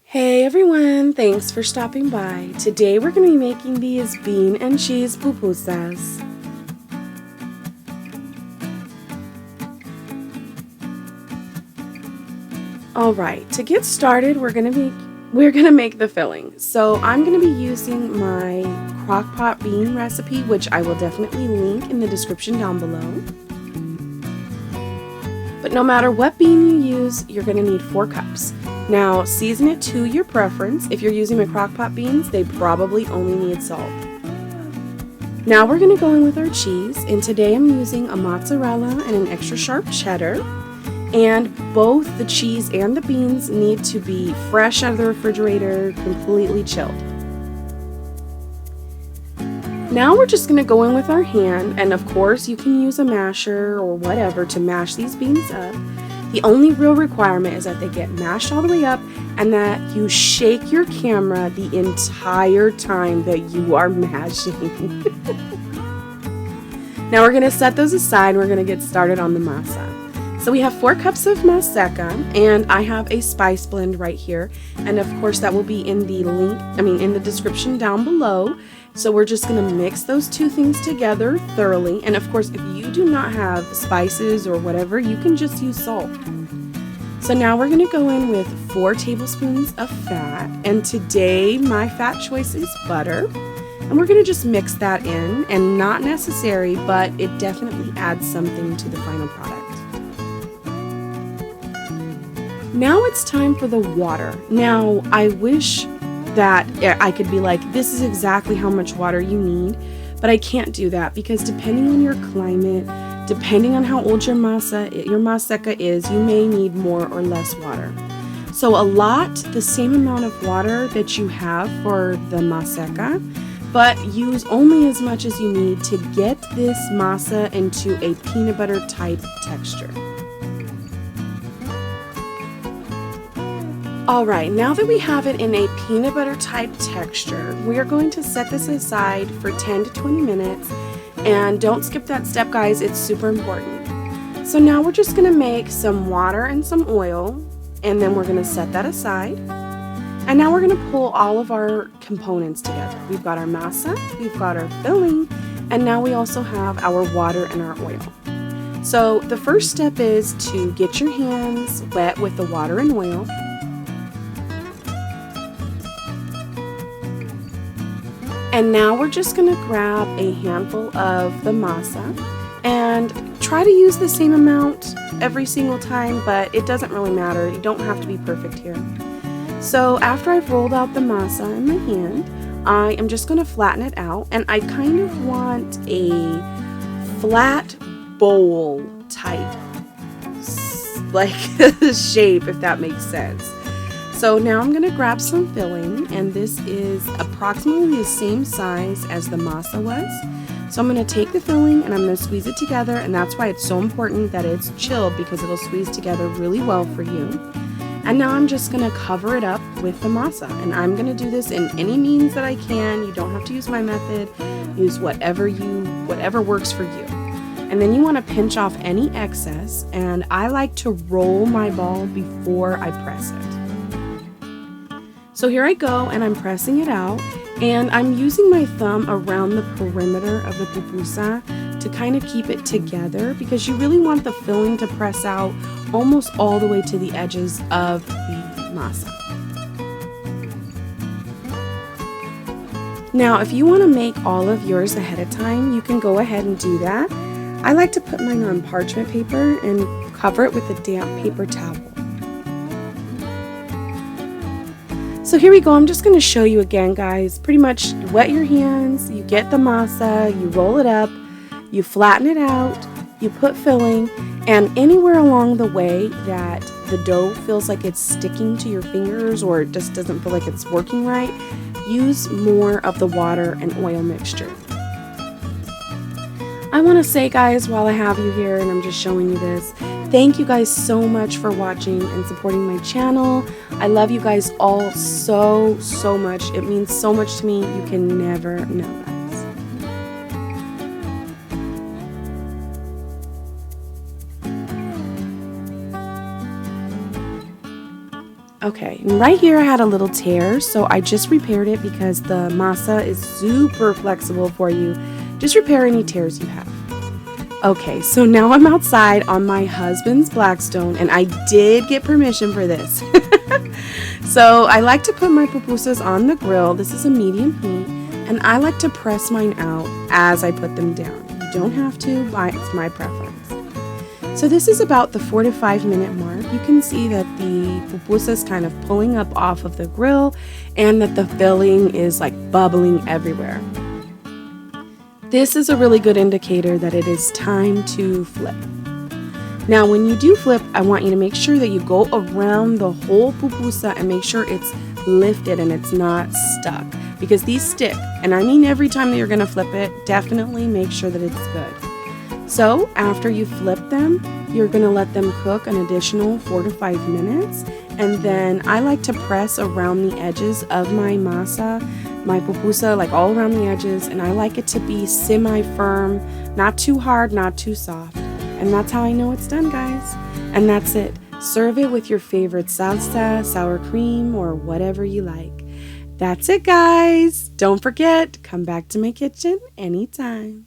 Hey everyone, thanks for stopping by. Today we're going to be making these bean and cheese pupusas. Alright, to get started we're going to make the filling. So I'm going to be using my crockpot bean recipe, which I will definitely link in the description down below. But no matter what bean you use, you're going to need 4 cups. Now, season it to your preference. If you're using my crockpot beans, they probably only need salt. Now we're going to go in with our cheese, and today I'm using a mozzarella and an extra sharp cheddar. And both the cheese and the beans need to be fresh out of the refrigerator, completely chilled. Now we're just going to go in with our hand, and of course you can use a masher or whatever to mash these beans up. The only real requirement is that they get mashed all the way up and that you shake your camera the entire time that you are mashing. Now we're going to set those aside and we're going to get started on the masa. So we have 4 cups of Maseca, and I have a spice blend right here, and of course that will be in the in the description down below. So we're just going to mix those two things together thoroughly, and of course if you do not have spices or whatever, you can just use salt. So now we're going to go in with 4 tablespoons of fat, and today my fat choice is butter, and we're going to just mix that in, and not necessary, but it definitely adds something to the final product. Now it's time for the water. Now I wish that I could be like, this is exactly how much water you need, but I can't do that because depending on your climate, depending on how old your Maseca is, you may need more or less water. So the same amount of water that you have for the Maseca, but use only as much as you need to get this masa into a peanut butter type texture. Alright, now that we have it in a peanut butter type texture, we are going to set this aside for 10 to 20 minutes. And don't skip that step, guys, it's super important. So now we're just going to make some water and some oil, and then we're going to set that aside. And now we're going to pull all of our components together. We've got our masa, we've got our filling, and now we also have our water and our oil. So the first step is to get your hands wet with the water and oil. And now we're just going to grab a handful of the masa and try to use the same amount every single time, but it doesn't really matter. You don't have to be perfect here. So after I've rolled out the masa in my hand, I am just going to flatten it out, and I kind of want a flat bowl type shape, if that makes sense. So now I'm going to grab some filling, and this is approximately the same size as the masa was. So I'm going to take the filling and I'm going to squeeze it together, and that's why it's so important that it's chilled, because it'll squeeze together really well for you. And now I'm just going to cover it up with the masa, and I'm going to do this in any means that I can. You don't have to use my method. Use whatever works for you. And then you want to pinch off any excess, and I like to roll my ball before I press it. So here I go, and I'm pressing it out, and I'm using my thumb around the perimeter of the pupusa to kind of keep it together, because you really want the filling to press out almost all the way to the edges of the masa. Now, if you want to make all of yours ahead of time, you can go ahead and do that. I like to put mine on parchment paper and cover it with a damp paper towel. So here we go. I'm just going to show you again, guys. Pretty much you wet your hands, you get the masa, you roll it up, you flatten it out, you put filling, and anywhere along the way that the dough feels like it's sticking to your fingers or it just doesn't feel like it's working right, use more of the water and oil mixture. I want to say, guys, while I have you here and I'm just showing you this, thank you guys so much for watching and supporting my channel. I love you guys all so much. It means so much to me. You can never know, guys. Okay, and right here I had a little tear, so I just repaired it because the masa is super flexible for you. Just repair any tears you have. Okay, so now I'm outside on my husband's Blackstone, and I did get permission for this. So I like to put my pupusas on the grill. This is a medium heat, and I like to press mine out as I put them down. You don't have to, but it's my preference. So this is about the 4 to 5 minute mark. You can see that the pupusa is kind of pulling up off of the grill and that the filling is like bubbling everywhere. This is a really good indicator that it is time to flip. Now when you do flip, I want you to make sure that you go around the whole pupusa and make sure it's lifted and it's not stuck, because these stick, and I mean every time that you're going to flip it, definitely make sure that it's good. So after you flip them, you're going to let them cook an additional 4 to 5 minutes, and then I like to press around the edges of my masa, my pupusa, like all around the edges, and I like it to be semi-firm, not too hard, not too soft. And that's how I know it's done, guys. And that's it. Serve it with your favorite salsa, sour cream, or whatever you like. That's it, guys. Don't forget, come back to my kitchen anytime.